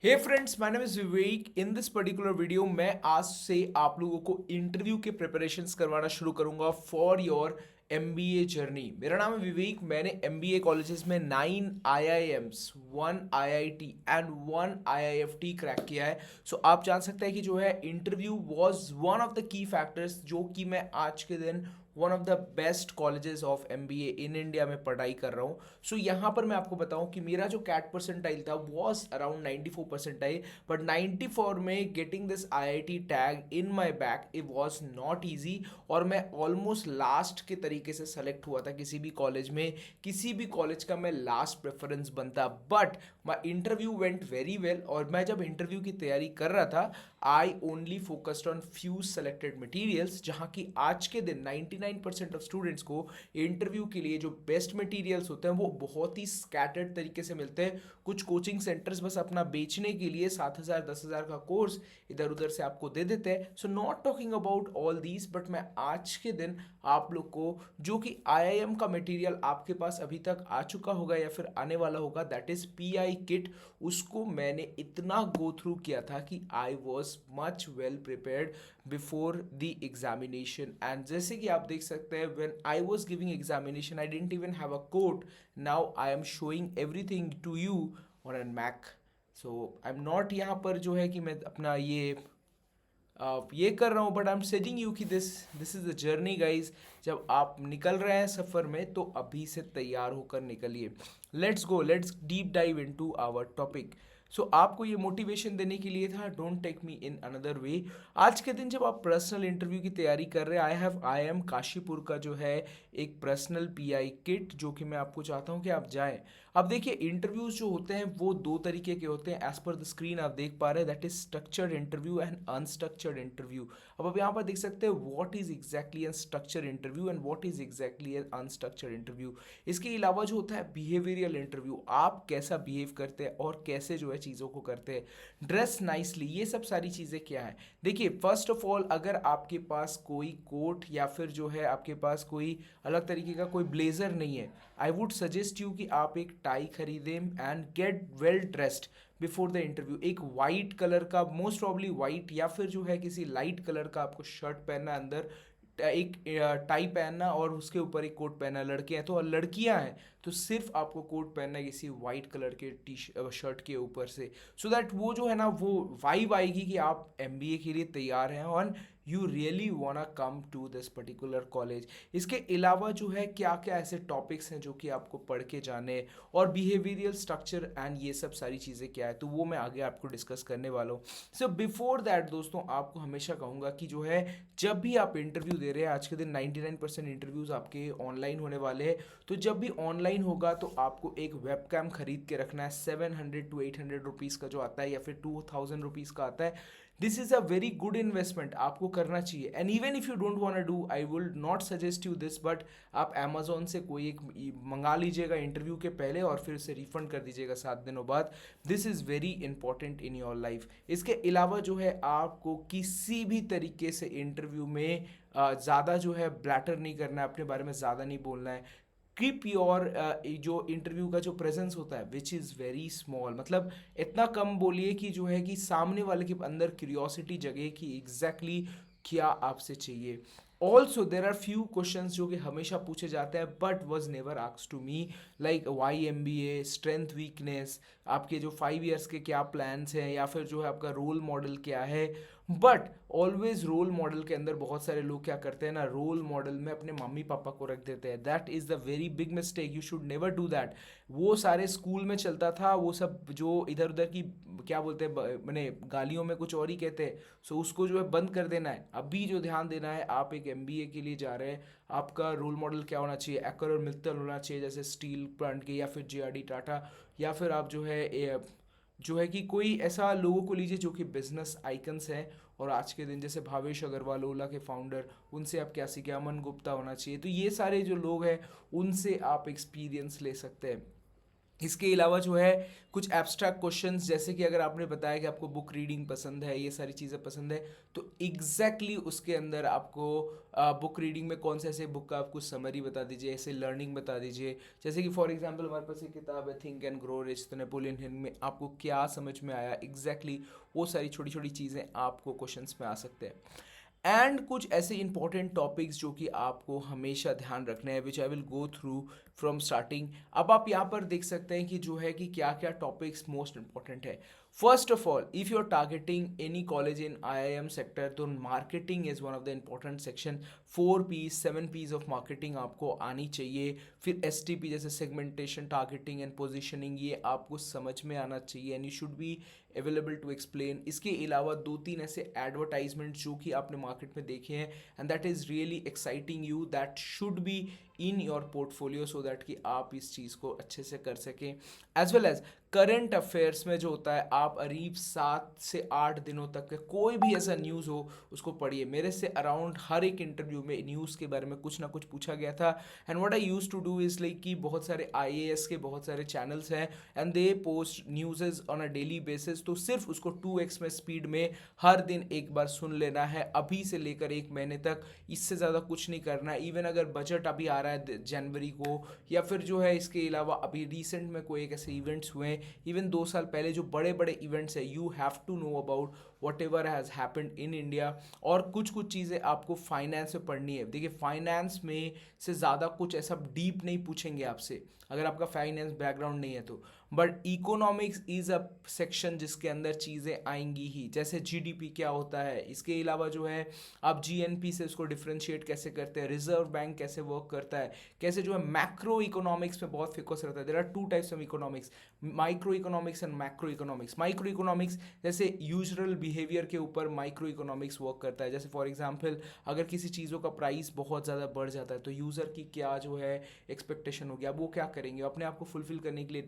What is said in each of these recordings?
Hey friends, my name is Vivek. In this particular video मैं आज से आप लोगों को इंटरव्यू के प्रिपरेशंस करवाना शुरू करूंगा फॉर योर एमबीए जर्नी। मेरा नाम है विवेक। मैंने एमबीए कॉलेजेस में 9 IIMs, 1 IIT and 1 IIFT crack किया है। सो आप जान सकते हैं कि जो है interview was one of the key factors जो कि मैं आज के दिन one of the best colleges of MBA in India में पढ़ाई कर रहा हूँ। सो यहाँ पर मैं आपको बताऊँ कि मेरा जो कैट परसेंटाइल था वॉज अराउंड 94 परसेंटाइल, बट 94 में getting this IIT tag in my back it was not easy. और मैं ऑलमोस्ट लास्ट के तरीके से सेलेक्ट हुआ था किसी भी कॉलेज में। किसी भी कॉलेज का मैं लास्ट प्रेफरेंस बनता, but my interview went very well. और मैं जब इंटरव्यू की तैयारी कर रहा था I only focused on few selected materials, जहाँ की आज के दिन 99% ऑफ स्टूडेंट्स को इंटरव्यू के लिए जो बेस्ट मटेरियल्स होते हैं वो बहुत ही स्कैटर्ड तरीके से मिलते हैं। कुछ कोचिंग सेंटर्स बस अपना बेचने के लिए 7,000 10,000 का कोर्स इधर उधर से आपको दे देते हैं। So not talking about all these, but मैं आज के दिन आप लोग को जो कि आईआईएम का मटेरियल आपके पास अभी तक आ चुका होगा या फिर आने वाला होगा, दैट इज पीआई किट, उसको मैंने इतना गो थ्रू किया था कि I was much well prepared before the examination. And जैसे कि आप देख सकते हैं, when I was giving examination I didn't even have a coat. Now I am showing everything to you on an Mac. So I am not यहाँ पर जो है कि मैं अपना ये कर रहा हूँ, बट आई एम सेजिंग यू कि this is the journey guys. जब आप निकल रहे हैं सफ़र में तो अभी से तैयार होकर निकलिए। Let's go, let's deep dive into our topic. So आपको ये मोटिवेशन देने के लिए था, don't take me in another way. आज के दिन जब आप पर्सनल इंटरव्यू की तैयारी कर रहे हैं, आई एम काशीपुर का जो है एक पर्सनल पीआई किट जो कि मैं आपको चाहता हूँ कि आप जाएं। अब देखिए, इंटरव्यूज जो होते हैं वो दो तरीके के होते हैं। एज पर द स्क्रीन आप देख पा रहे हैं, that is structured interview and unstructured interview. अब आप यहाँ पर देख सकते हैं what is exactly an structure interview and what is exactly an unstructured interview. इसके अलावा जो होता है बिहेवियरल इंटरव्यू, आप कैसा बिहेव करते हैं और कैसे जो है चीज़ों को करते हैं, ड्रेस नाइसली, ये सब सारी चीज़ें क्या है। देखिए, फर्स्ट ऑफ ऑल अगर आपके पास कोई कोट या फिर जो है आपके पास कोई अलग तरीके का कोई ब्लेजर नहीं है, आई वुड सजेस्ट यू कि आप एक टाई खरीदें and get well dressed before the interview. एक वाइट कलर का, मोस्ट प्रॉब्ली वाइट या फिर जो है किसी लाइट कलर का आपको शर्ट पहनना, अंदर एक टाई पहनना और उसके ऊपर एक कोट पहनना। लड़के हैं तो, और लड़कियां हैं तो सिर्फ आपको कोट पहनना है किसी वाइट कलर के शर्ट के ऊपर से, सो दैट वो जो है ना वो वाइब आएगी कि आप एमबीए के लिए तैयार हैं और you really wanna come to this particular college. इसके अलावा जो है क्या क्या ऐसे टॉपिक्स हैं जो कि आपको पढ़ के जाने, और बिहेवियरल स्ट्रक्चर एंड ये सब सारी चीज़ें क्या है, तो वो मैं आगे आपको डिस्कस करने वाला हूँ। सो बिफोर दैट दोस्तों, आपको हमेशा कहूँगा कि जो है जब भी आप इंटरव्यू दे रहे हैं, आज के दिन 99% इंटरव्यूज़ आपके ऑनलाइन होने वाले हैं। तो जब भी ऑनलाइन होगा तो आपको एक वेबकैम खरीद के रखना है। 700 to 800 रुपीज़ का जो आता है या फिर 2,000 रुपीज़ का आता है। This is a very good investment, आपको करना चाहिए। And even if you don't want do, I will not suggest you this, but आप अमेजोन से कोई एक मंगा लीजिएगा इंटरव्यू के पहले और फिर उसे रिफंड कर दीजिएगा 7 दिनों बाद। This is very important in your life. इसके अलावा जो है आपको किसी भी तरीके से इंटरव्यू में ज़्यादा जो है ब्लैटर नहीं करना है, अपने बारे में ज़्यादा नहीं बोलना है। कीप योर जो इंटरव्यू का जो प्रेजेंस होता है विच इज़ वेरी स्मॉल, मतलब इतना कम बोलिए कि जो है कि सामने वाले के अंदर क्यूरियोसिटी जगे कि एग्जैक्टली क्या आपसे चाहिए। Also there are few question जो कि हमेशा पूछे जाते हैं but was never asked to me, like why M B A, strength weakness, आपके जो 5 ईयर्स के क्या प्लान्स हैं, या फिर जो है आपका रोल मॉडल क्या है। बट ऑलवेज रोल मॉडल के अंदर बहुत सारे लोग क्या करते हैं ना, रोल मॉडल में अपने मम्मी पापा को रख देते हैं। That is the very big mistake, you should never do that. वो सारे स्कूल में चलता था, वो सब जो इधर उधर की क्या बोलते हैं, मैंने गालियों में कुछ और ही कहते हैं। सो उसको जो है बंद कर देना है। अभी जो ध्यान देना है, आप एक एमबीए के लिए जा रहे हैं, आपका रोल मॉडल क्या होना चाहिए, एकर और मित्तल होना चाहिए, जैसे स्टील प्लांट के, या फिर जेआरडी टाटा, या फिर आप जो है कि कोई ऐसा लोगों को लीजिए जो कि बिजनेस आइकन्स हैं। और आज के दिन जैसे भावेश अग्रवाल, ओला के फाउंडर, उनसे आप क्या सीखे, अमन गुप्ता होना चाहिए। तो ये सारे जो लोग हैं उनसे आप एक्सपीरियंस ले सकते हैं। इसके अलावा जो है कुछ एब्स्ट्रैक्ट क्वेश्चंस, जैसे कि अगर आपने बताया कि आपको बुक रीडिंग पसंद है, ये सारी चीज़ें पसंद है, तो एग्जैक्टली उसके अंदर आपको बुक रीडिंग में कौन से ऐसे बुक का आपको समरी बता दीजिए, ऐसे लर्निंग बता दीजिए। जैसे कि फॉर एग्जांपल हमारे पास एक किताब है थिंक एंड ग्रो रिच, तो नेपोलियन हिल में आपको क्या समझ में आया एग्जैक्टली, वो सारी छोटी छोटी चीज़ें आपको क्वेश्चंस में आ सकते हैं। एंड कुछ ऐसे इंपॉर्टेंट टॉपिक्स जो कि आपको हमेशा ध्यान रखने हैं, which I will go through from starting. अब आप यहाँ पर देख सकते हैं कि जो है कि क्या क्या टॉपिक्स मोस्ट इंपॉर्टेंट है। First of all, if you are targeting any college in IIM sector, तो marketing is one of the important section. 4 P's 7 P's of marketing आपको आनी चाहिए। फिर STP जैसे सेगमेंटेशन, टारगेटिंग एंड पोजिशनिंग, ये आपको समझ में आना चाहिए and you should be available to explain. इसके अलावा 2-3 ऐसे एडवर्टाइजमेंट जो कि आपने मार्केट में देखे हैं and that is really exciting you, that should be in your portfolio so that कि आप इस चीज़ को अच्छे से कर सकें। As well as current affairs में जो होता है, आप करीब 7 से 8 दिनों तक के कोई भी ऐसा न्यूज़ हो उसको पढ़िए। मेरे से अराउंड हर एक इंटरव्यू में न्यूज़ के बारे में कुछ ना कुछ पूछा गया था। And what I used to do is like कि बहुत सारे IAS के बहुत सारे चैनल्स हैं and they post news on a daily basis, तो सिर्फ उसको 2x में स्पीड में हर दिन एक बार सुन लेना है, अभी से लेकर 1 महीने तक। इससे ज़्यादा कुछ नहीं करना है। इवन अगर बजट अभी आ रहा है जनवरी को, या फिर जो है इसके अलावा अभी रिसेंट में कोई एक ऐसे इवेंट्स हुए हैं, इवन 2 साल पहले जो बड़े बड़े इवेंट्स है, you have to know about whatever has happened in India. और कुछ कुछ चीज़ें आपको फाइनेंस में पढ़नी है। देखिए फाइनेंस में से ज़्यादा कुछ ऐसा डीप नहीं पूछेंगे आपसे अगर आपका फाइनेंस बैकग्राउंड नहीं है तो। But economics is a section जिसके अंदर चीज़ें आएंगी ही, जैसे GDP क्या होता है। इसके अलावा जो है आप GNP से उसको डिफ्रेंशिएट कैसे करते हैं, रिजर्व बैंक कैसे वर्क करता है, कैसे जो है मैक्रो इकोनॉमिक्स में बहुत फोकस रहता है। There are 2 types of economics, micro economics and macro economics. Micro economics जैसे यूजुअल बिहेवियर के ऊपर माइक्रो इकोनॉमिक्स वर्क करता है। जैसे फॉर एग्जांपल अगर किसी चीज़ों का प्राइस बहुत ज़्यादा बढ़ जाता है तो यूज़र की क्या जो है एक्सपेक्टेशन होगी, अब वो क्या करेंगे, अपने आप को फुलफिल करने के लिए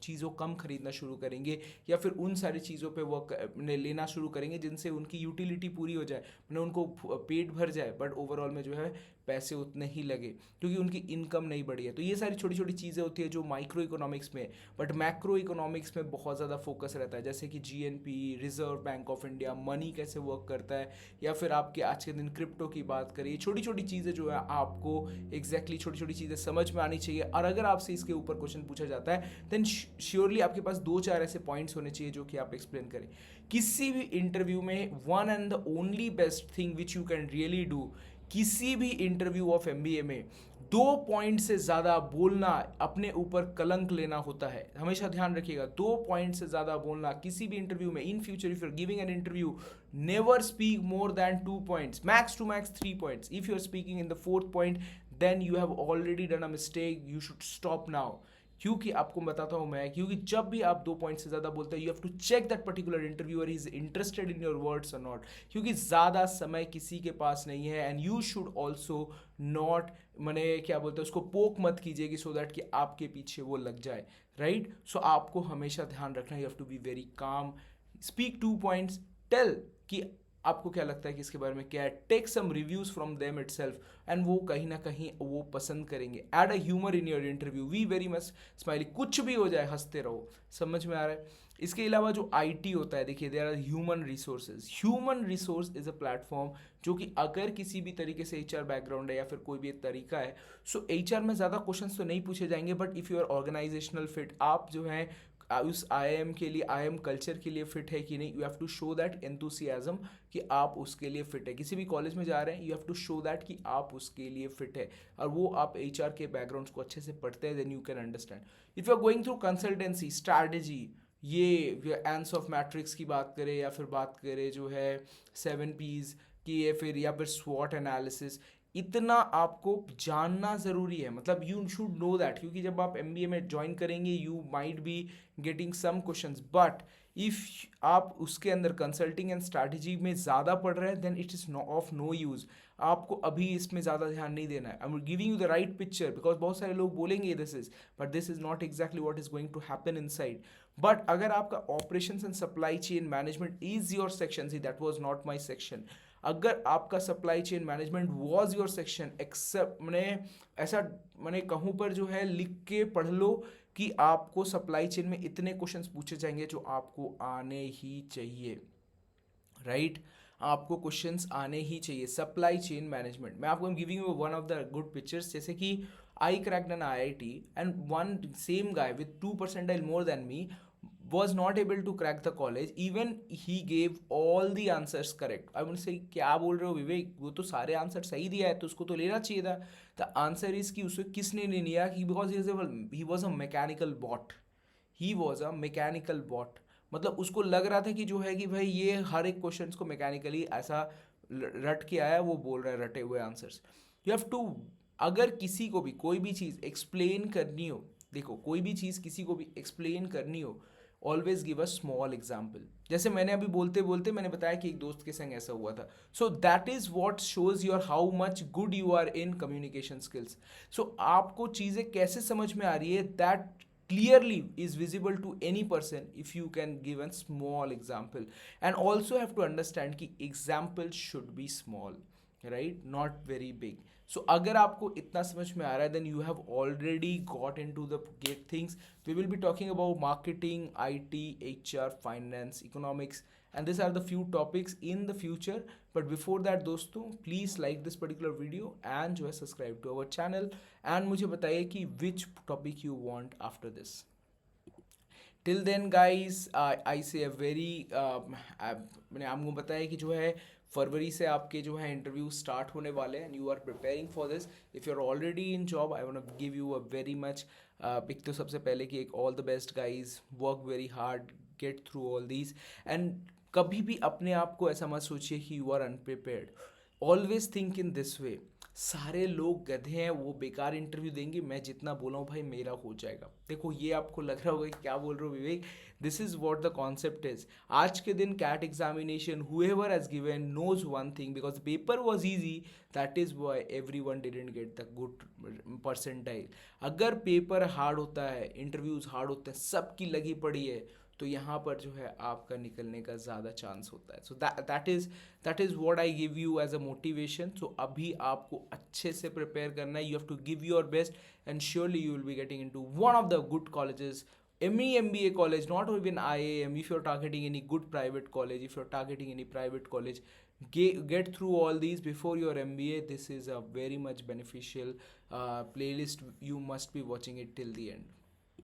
चीज़ों कम खरीदना शुरू करेंगे, या फिर उन सारी चीज़ों पे वर्क लेना शुरू करेंगे जिनसे उनकी यूटिलिटी पूरी हो जाए, मैंने उनको पेट भर जाए, बट ओवरऑल में जो है पैसे उतने ही लगे क्योंकि उनकी इनकम नहीं बढ़ी है। तो ये सारी छोटी छोटी चीज़ें होती है जो माइक्रो इकोनॉमिक्स में। बट मैक्रो इकोनॉमिक्स में बहुत ज़्यादा फोकस रहता है, जैसे कि GNP, reserve bank of India, money कैसे वर्क करता है, या फिर आपके आज के दिन क्रिप्टो की बात करिए। छोटी छोटी चीज़ें जो है आपको एग्जैक्टली छोटी छोटी चीज़ें समझ में आनी चाहिए। और अगर आपसे इसके ऊपर क्वेश्चन पूछा जाता है देन श्योरली आपके पास 2-4 ऐसे पॉइंट्स होने चाहिए जो कि आप एक्सप्लेन करें। किसी भी इंटरव्यू में one and the only best thing which you can really do, किसी भी इंटरव्यू ऑफ MBA में 2 पॉइंट से ज़्यादा बोलना अपने ऊपर कलंक लेना होता है। हमेशा ध्यान रखिएगा, 2 पॉइंट से ज़्यादा बोलना किसी भी इंटरव्यू में, in future if you are giving an interview, never speak more than 2 points, max to max 3 points. If you are speaking in the 4th point then you have already done a mistake, you should stop now. क्योंकि आपको बताता हूं मैं, क्योंकि जब भी आप 2 point से ज़्यादा बोलते हैं you have to check that particular interviewer is interested in your words or not, क्योंकि ज़्यादा समय किसी के पास नहीं है। And you should also not, मैंने क्या बोलते हैं उसको, पोक मत कीजिए कि सो दैट कि आपके पीछे वो लग जाए, राइट। सो आपको हमेशा ध्यान रखना, you have to be very calm, speak 2 points, tell कि आपको क्या लगता है कि इसके बारे में क्या है, take some reviews from them itself, and वो कहीं ना कहीं वो पसंद करेंगे। Add a humour in your interview, we very much smiley, कुछ भी हो जाए हंसते रहो, समझ में आ रहा है। इसके अलावा जो IT होता है, देखिए there are human resources. Human resource is a platform जो कि अगर किसी भी तरीके से HR बैकग्राउंड है या फिर कोई भी एक तरीका है, सो HR में ज़्यादा क्वेश्चंस तो नहीं पूछे जाएंगे, but if you are organisational fit, आप जो है उस IIM के लिए, IIM कल्चर के लिए फिट है कि नहीं, you have to show that enthusiasm कि आप उसके लिए फिट है। किसी भी कॉलेज में जा रहे हैं, you have to show that कि आप उसके लिए फिट है, और वो आप HR के बैकग्राउंड्स को अच्छे से पढ़ते हैं, then you can understand. If you are going through consultancy strategy, ये एंस ऑफ मैट्रिक्स की बात करें या फिर बात करें जो है 7 P's की, या फिर स्वॉट एनालिसिस, इतना आपको जानना ज़रूरी है। मतलब यू शुड नो दैट, क्योंकि जब आप MBA में ज्वाइन करेंगे you might be getting some questions, but if आप उसके अंदर कंसल्टिंग एंड स्ट्रैटेजी में ज़्यादा पढ़ रहे हैं then it is of no use. आपको अभी इसमें ज़्यादा ध्यान नहीं देना है। I am giving you the right picture, because बहुत सारे लोग बोलेंगे this is, but this is not exactly what is going to happen inside. But अगर आपका operations and supply chain management is your section, see that was not my section, अगर आपका supply chain management was your section, except मैंने ऐसा मैंने कहूँ पर जो है लिख के पढ़ लो कि आपको सप्लाई चेन में इतने क्वेश्चंस पूछे जाएंगे जो आपको आने ही चाहिए, राइट आपको क्वेश्चंस आने ही चाहिए। सप्लाई चेन मैनेजमेंट, मैं आपको giving you one of the good pictures, जैसे कि I cracked an IIT and one same guy with 2 percentile more than me was not able to crack the college, even he gave all the answers correct। I would say क्या बोल रहे हो विवेक, वो तो सारे answer सही दिया है तो उसको तो लेना चाहिए था। द आंसर इज कि उसे किसने नहीं लिया, कि because he was a mechanical bot, he was a mechanical bot. मतलब उसको लग रहा था कि जो है कि भाई ये हर एक क्वेश्चन को मैकेनिकली ऐसा रट के आया, वो बोल रहा है रटे हुए आंसर्स। यू हैव टू, अगर किसी को भी कोई भी चीज़ एक्सप्लेन करनी हो, देखो कोई भी चीज़ किसी को भी एक्सप्लेन करनी हो, always give a small example. जैसे मैंने अभी बोलते बोलते मैंने बताया कि एक दोस्त के संग ऐसा हुआ था। So that is what shows your how much good you are in communication skills. सो आपको चीज़ें कैसे समझ में आ रही है, that clearly is visible to any person if you can give a small example, and also have to understand कि example should be small, right, not very big। so अगर आपको इतना समझ में आ रहा है then you have already got into the great things। we will be talking about marketing, IT, HR, finance, economics, and these are the few topics in the future। but before that दोस्तों, please like this particular video and जो है subscribe to our channel, and मुझे बताइए कि which topic you want after this। Till then guys I say a very, मैंने आपको बताया कि जो है फरवरी से आपके जो है इंटरव्यू स्टार्ट होने वाले हैं, and you are preparing for this. If you are already in job, I want to give you a very much pick, तो सबसे पहले कि एक all the best guys, work very hard, get through all these, and कभी भी अपने आप को ऐसा मत सोचिए कि you are unprepared. Always think in this way, सारे लोग गधे हैं, वो बेकार इंटरव्यू देंगे, मैं जितना बोला हूँ भाई मेरा हो जाएगा। देखो ये आपको लग रहा होगा कि क्या बोल रहे हो Vivek, this is what the concept is. आज के दिन CAT examination however has given knows one thing, because paper was easy, that is why every one didn't get the good percentile. अगर पेपर हार्ड होता है, इंटरव्यूज हार्ड होते हैं, सबकी लगी पड़ी है, तो यहाँ पर जो है आपका निकलने का ज़्यादा चांस होता है। So that is what I give you as a motivation. So अभी आपको अच्छे से प्रिपेयर करना है, you have to give your best, and surely you will be getting into one of the good colleges, any MBA college, not even IIM, if you're targeting any good private college, if you're targeting any private college, get through all these before your MBA. This is a very much beneficial playlist, you must be watching it till the end।